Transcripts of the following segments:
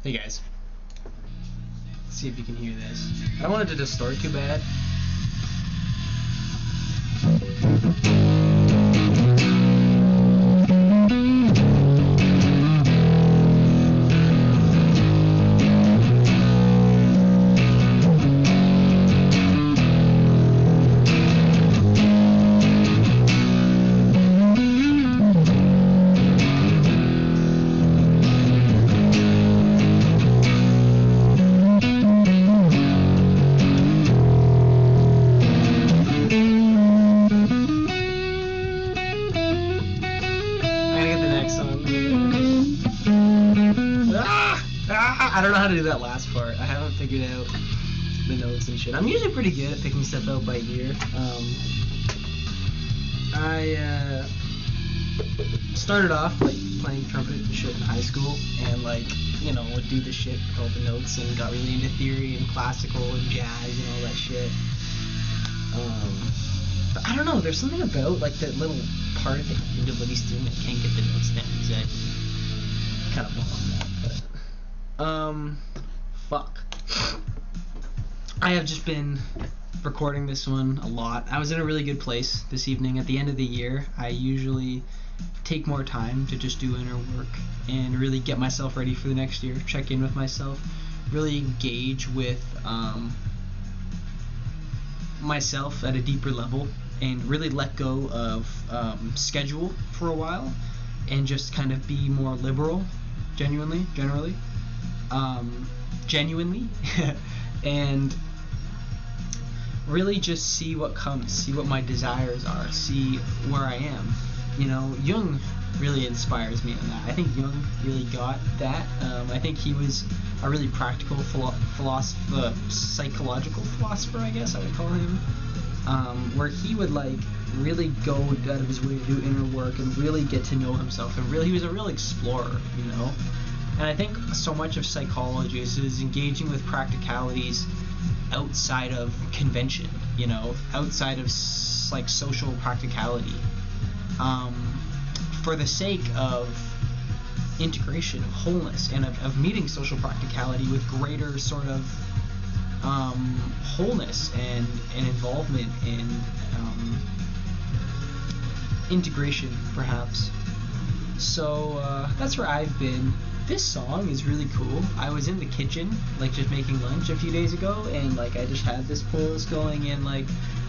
Hey guys, let's see if you can hear this. I don't want it to distort too bad. I don't know how to do that last part. I haven't figured out the notes and shit. I'm usually pretty good at picking stuff out by ear. I started off like playing trumpet and shit in high school, and like, you know, would do the shit with all the notes, and got really into theory and classical and jazz and all that shit. But I don't know, there's something about like that little part at the end of what he's doing that can't get the notes down exactly. Kind of bummed that, but fuck. I have just been recording this one a lot. I was in a really good place this evening. At the end of the year, I usually take more time to just do inner work and really get myself ready for the next year, check in with myself, really engage with myself at a deeper level, and really let go of schedule for a while and just kind of be more liberal, generally, and really just see what comes, see what my desires are, see where I am. You know, Jung really inspires me in that. I think Jung really got that. I think he was a really practical psychological philosopher, I guess I would call him, where he would like really go out of his way to do inner work and really get to know himself, and really he was a real explorer, you know. And I think so much of psychology is engaging with practicalities outside of convention, you know, outside of like social practicality, for the sake of integration, of wholeness, and of meeting social practicality with greater sort of wholeness and involvement and integration, perhaps. So that's where I've been. This song is really cool. I was in the kitchen, like just making lunch a few days ago, and like I just had this playlist going, and like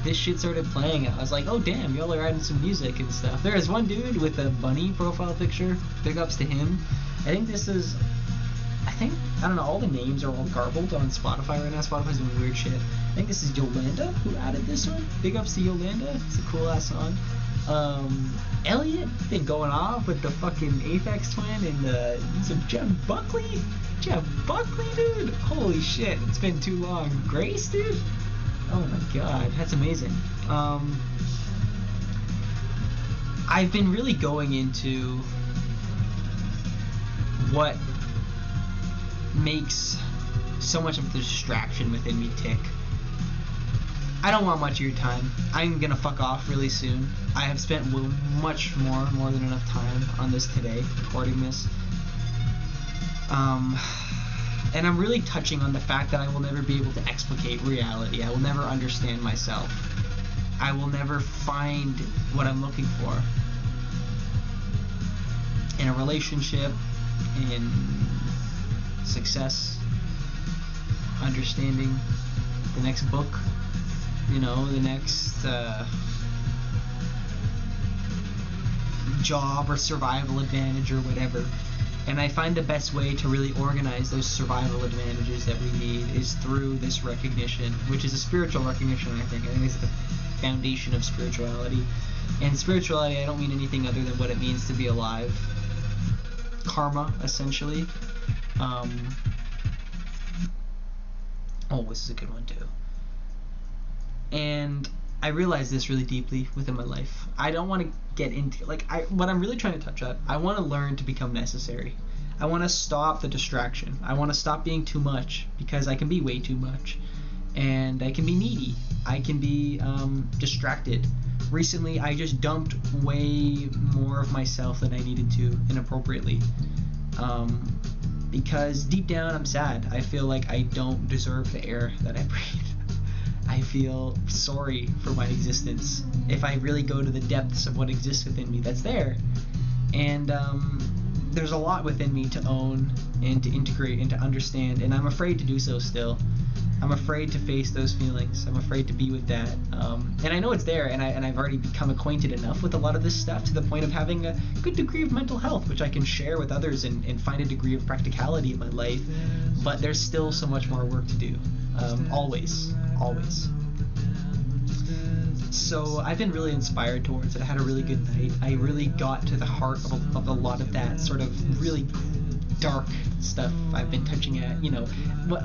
this shit started playing, and I was like, oh damn, y'all are adding some music and stuff. There is one dude with a bunny profile picture. Big ups to him. I think this is, I don't know, all the names are all garbled on Spotify right now. Spotify's doing weird shit. I think this is Yolanda who added this one. Big ups to Yolanda. It's a cool ass song. Elliot been going off with the fucking Aphex Twin and some Jeff Buckley, dude. Holy shit, it's been too long. Grace, dude. Oh my god, that's amazing. I've been really going into what makes so much of the distraction within me tick. I don't want much of your time. I'm gonna fuck off really soon. I have spent much more than enough time on this today, recording this. And I'm really touching on the fact that I will never be able to explicate reality. I will never understand myself. I will never find what I'm looking for in a relationship, in success, understanding the next book, you know, the next job or survival advantage or whatever. And I find the best way to really organize those survival advantages that we need is through this recognition, which is a spiritual recognition, I think. I think it's the foundation of spirituality. And spirituality, I don't mean anything other than what it means to be alive. Karma, essentially. Oh, this is a good one too. And I realize this really deeply within my life. I don't want to get into, like, what I'm really trying to touch on, I want to learn to become necessary. I want to stop the distraction. I want to stop being too much, because I can be way too much. And I can be needy. I can be distracted. Recently, I just dumped way more of myself than I needed to, inappropriately. because deep down I'm sad. I feel like I don't deserve the air that I breathe. I feel sorry for my existence. If I really go to the depths of what exists within me, that's there. And there's a lot within me to own and to integrate and to understand, and I'm afraid to do so still. I'm afraid to face those feelings. I'm afraid to be with that. And I know it's there, and I've already become acquainted enough with a lot of this stuff to the point of having a good degree of mental health, which I can share with others and find a degree of practicality in my life. But there's still so much more work to do. Always. So I've been really inspired towards it. I had a really good night. I really got to the heart of a lot of that sort of really dark stuff I've been touching at. You know,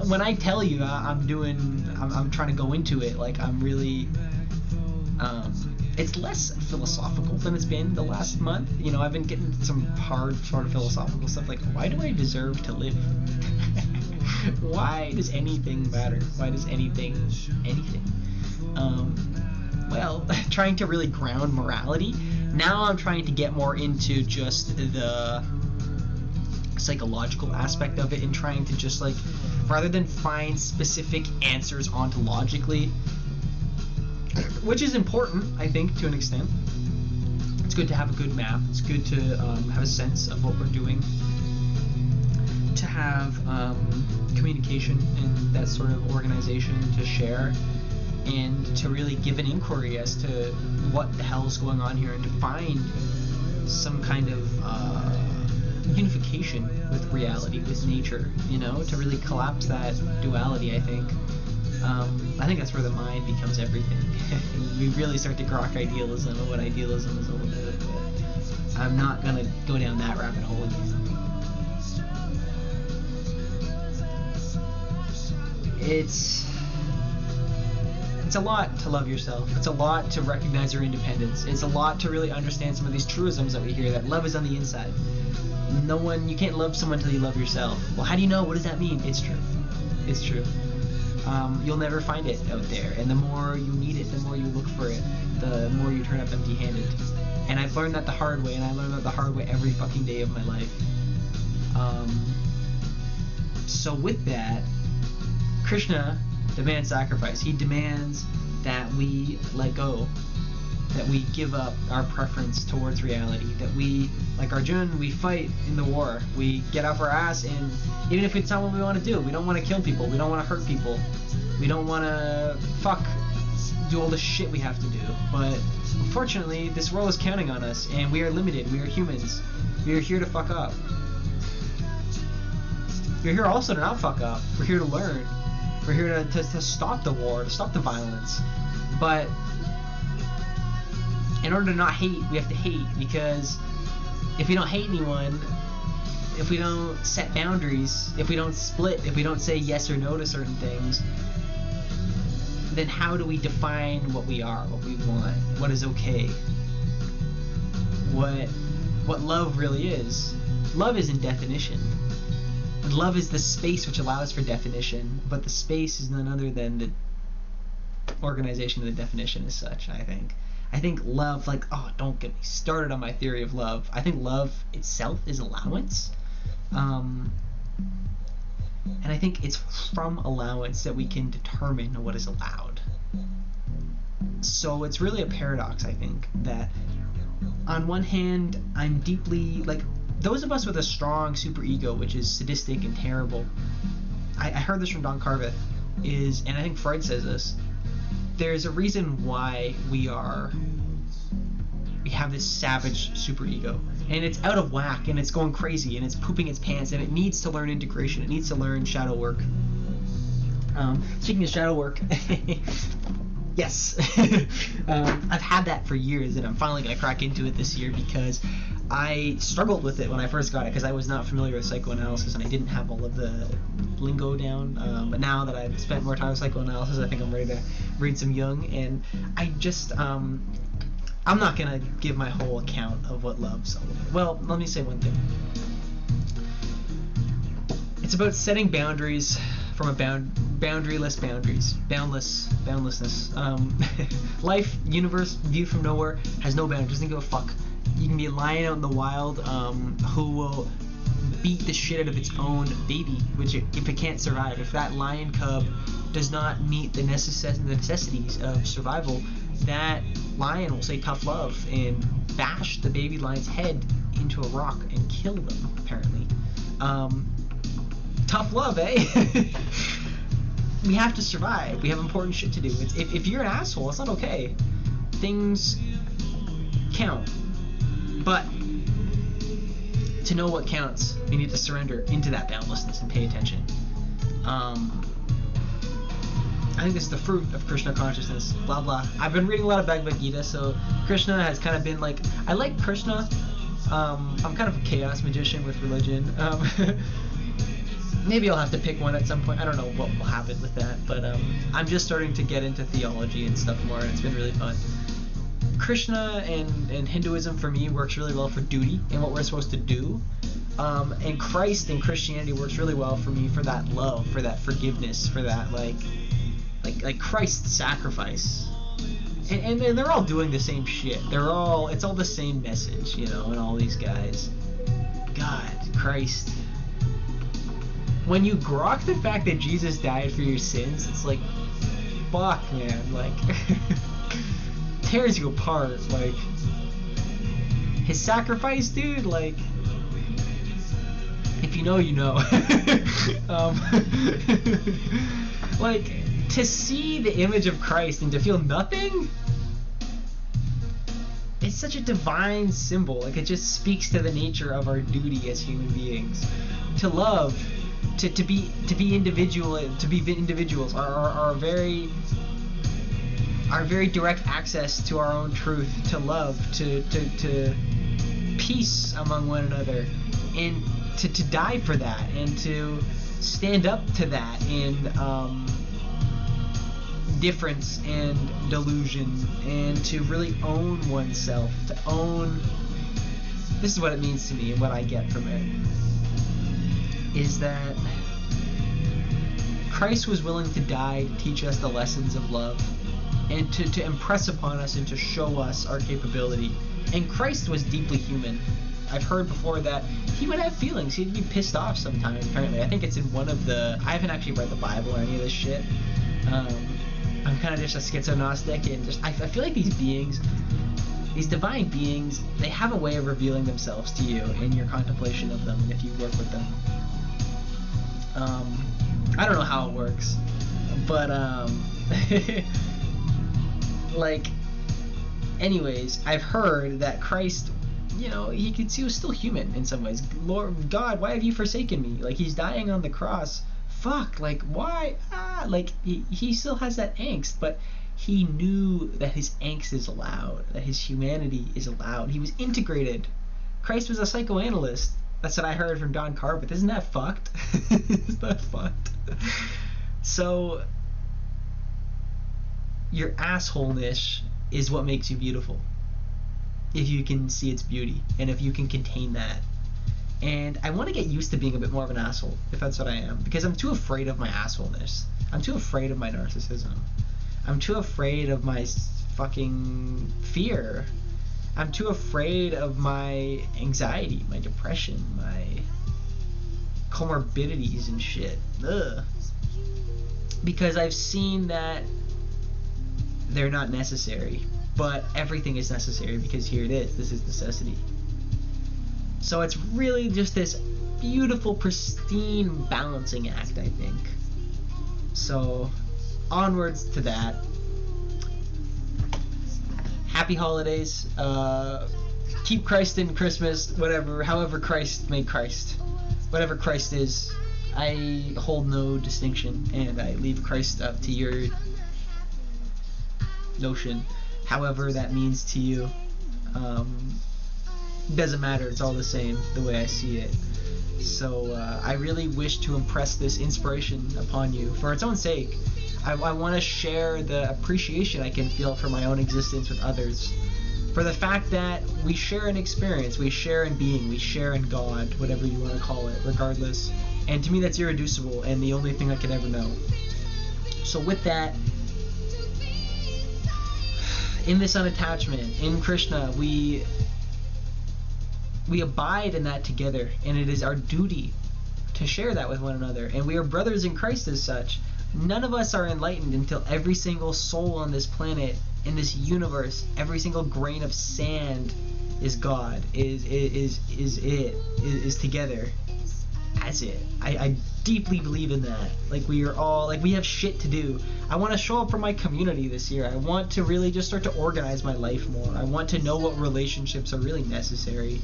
when I tell you I'm trying to go into it, like I'm really, it's less philosophical than it's been the last month. You know, I've been getting some hard sort of philosophical stuff like, why do I deserve to live? Why does anything matter? Why does anything? Well, trying to really ground morality. Now I'm trying to get more into just the psychological aspect of it and trying to just like, rather than find specific answers ontologically, which is important, I think, to an extent. It's good to have a good map. It's good to have a sense of what we're doing. To have communication and that sort of organization to share, and to really give an inquiry as to what the hell is going on here, and to find some kind of unification with reality, with nature, you know, to really collapse that duality. I think that's where the mind becomes everything. We really start to grok idealism and what idealism is all about, but I'm not gonna go down that rabbit hole again. It's a lot to love yourself. It's a lot to recognize your independence. It's a lot to really understand some of these truisms that we hear, that love is on the inside. You can't love someone until you love yourself. Well, how do you know? What does that mean? It's true. It's true. You'll never find it out there, and the more you need it, the more you look for it, the more you turn up empty-handed. And I've learned that the hard way, and I learn that the hard way every fucking day of my life. So with that, Krishna demands sacrifice. He demands that we let go, that we give up our preference towards reality, that we, like Arjun, we fight in the war. We get off our ass, and even if it's not what we want to do, we don't want to kill people, we don't want to hurt people, we don't want to do all the shit we have to do. But unfortunately, this world is counting on us, and we are limited. We are humans. We are here to fuck up. We're here also to not fuck up. We're here to learn. We're here to stop the war, to stop the violence. But in order to not hate, we have to hate, because if we don't hate anyone, if we don't set boundaries, if we don't split, if we don't say yes or no to certain things, then how do we define what we are, what we want, what is okay, what love really is? Love is in definition. Love is the space which allows for definition, but the space is none other than the organization of the definition as such, I think. I think love, like, don't get me started on my theory of love. I think love itself is allowance. And I think it's from allowance that we can determine what is allowed. So it's really a paradox, I think, that on one hand, I'm deeply, like, those of us with a strong superego, which is sadistic and terrible, I heard this from Don Carveth, and I think Freud says this, there's a reason why we have this savage superego, and it's out of whack, and it's going crazy, and it's pooping its pants, and it needs to learn integration, it needs to learn shadow work. Speaking of shadow work, yes, I've had that for years, and I'm finally going to crack into it this year, because I struggled with it when I first got it, because I was not familiar with psychoanalysis, and I didn't have all of the lingo down, but now that I've spent more time with psychoanalysis, I think I'm ready to read some Jung, and I just, I'm not going to give my whole account of what love's all about. Well, let me say one thing. It's about setting boundaries from a boundaryless boundaries, boundlessness. Life, universe, viewed from nowhere, has no boundaries, doesn't give a fuck. You can be a lion out in the wild, who will beat the shit out of its own baby, which if it can't survive, if that lion cub does not meet the necessities of survival, that lion will say tough love and bash the baby lion's head into a rock and kill them, apparently. Tough love, eh? We have to survive. We have important shit to do. If you're an asshole, it's not okay. Things count. But to know what counts, we need to surrender into that boundlessness and pay attention. I think this is the fruit of Krishna consciousness, blah blah. I've been reading a lot of Bhagavad Gita, so Krishna has kind of been like, I like Krishna. I'm kind of a chaos magician with religion. Maybe I'll have to pick one at some point. I don't know what will happen with that, but I'm just starting to get into theology and stuff more, and it's been really fun. Krishna and Hinduism for me works really well for duty and what we're supposed to do. And Christ and Christianity works really well for me for that love, for that forgiveness, for that like Christ's sacrifice. And they're all doing the same shit. It's all the same message, you know, and all these guys. God, Christ. When you grok the fact that Jesus died for your sins, it's like, fuck, man, like, tears you apart, like, his sacrifice, dude, like, if you know, you know. Like, to see the image of Christ and to feel nothing, it's such a divine symbol. Like, it just speaks to the nature of our duty as human beings. To love, to be individuals, our very direct access to our own truth, to love, to peace among one another, and to die for that, and to stand up to that in difference and delusion, and to really own oneself, to own, this is what it means to me and what I get from it, is that Christ was willing to die to teach us the lessons of love, and to impress upon us and to show us our capability. And Christ was deeply human. I've heard before that he would have feelings. He'd be pissed off sometimes, apparently. I think it's in one of the... I haven't actually read the Bible or any of this shit. I'm kind of just a schizo-gnostic, and just I feel like these beings, these divine beings, they have a way of revealing themselves to you in your contemplation of them and if you work with them. I don't know how it works, but like, anyways, I've heard that Christ, you know, he was still human in some ways. Lord God, why have you forsaken me? Like, he's dying on the cross. Fuck, like, why? Like, he still has that angst, but he knew that his angst is allowed, that his humanity is allowed. He was integrated. Christ was a psychoanalyst. That's what I heard from Don Carpet. Isn't that fucked? Isn't that fucked? So, your assholeness is what makes you beautiful. If you can see its beauty, and if you can contain that. And I want to get used to being a bit more of an asshole, if that's what I am, because I'm too afraid of my assholeness. I'm too afraid of my narcissism. I'm too afraid of my fucking fear. I'm too afraid of my anxiety, my depression, my comorbidities and shit. Ugh. Because I've seen that they're not necessary, but everything is necessary because here it is. This is necessity. So it's really just this beautiful, pristine balancing act, I think. So, onwards to that. Happy holidays. Keep Christ in Christmas, whatever, however Christ made Christ. Whatever Christ is, I hold no distinction, and I leave Christ up to your notion, however that means to you. Doesn't matter, it's all the same the way I see it. So I really wish to impress this inspiration upon you for its own sake. I want to share the appreciation I can feel for my own existence with others, for the fact that we share an experience, we share in being, we share in God, whatever you want to call it, regardless. And to me that's irreducible and the only thing I could ever know. So with that, in this unattachment, in Krishna, we we abide in that together, and it is our duty to share that with one another. And we are brothers in Christ as such. None of us are enlightened until every single soul on this planet, in this universe, every single grain of sand is God, is together as it. I deeply believe in that. Like, we are all, like, we have shit to do. I want to show up for my community this year. I want to really just start to organize my life more. I want to know what relationships are really necessary.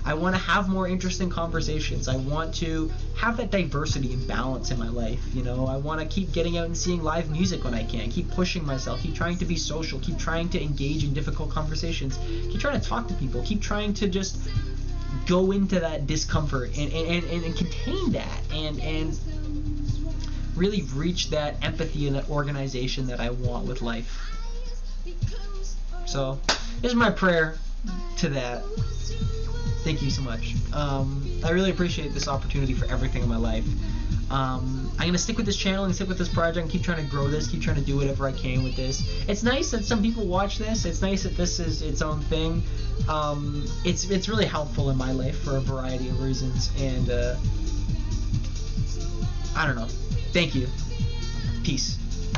I want to have more interesting conversations. I want to have that diversity and balance in my life, you know. I want to keep getting out and seeing live music when I can, keep pushing myself, keep trying to be social, keep trying to engage in difficult conversations, keep trying to talk to people, keep trying to just go into that discomfort and contain that and really reach that empathy and that organization that I want with life. So this is my prayer to that. Thank you so much. I really appreciate this opportunity for everything in my life. I'm going to stick with this channel and stick with this project and keep trying to grow this, keep trying to do whatever I can with this. It's nice that some people watch this. It's nice that this is its own thing. It's really helpful in my life for a variety of reasons. And I don't know. Thank you. Peace.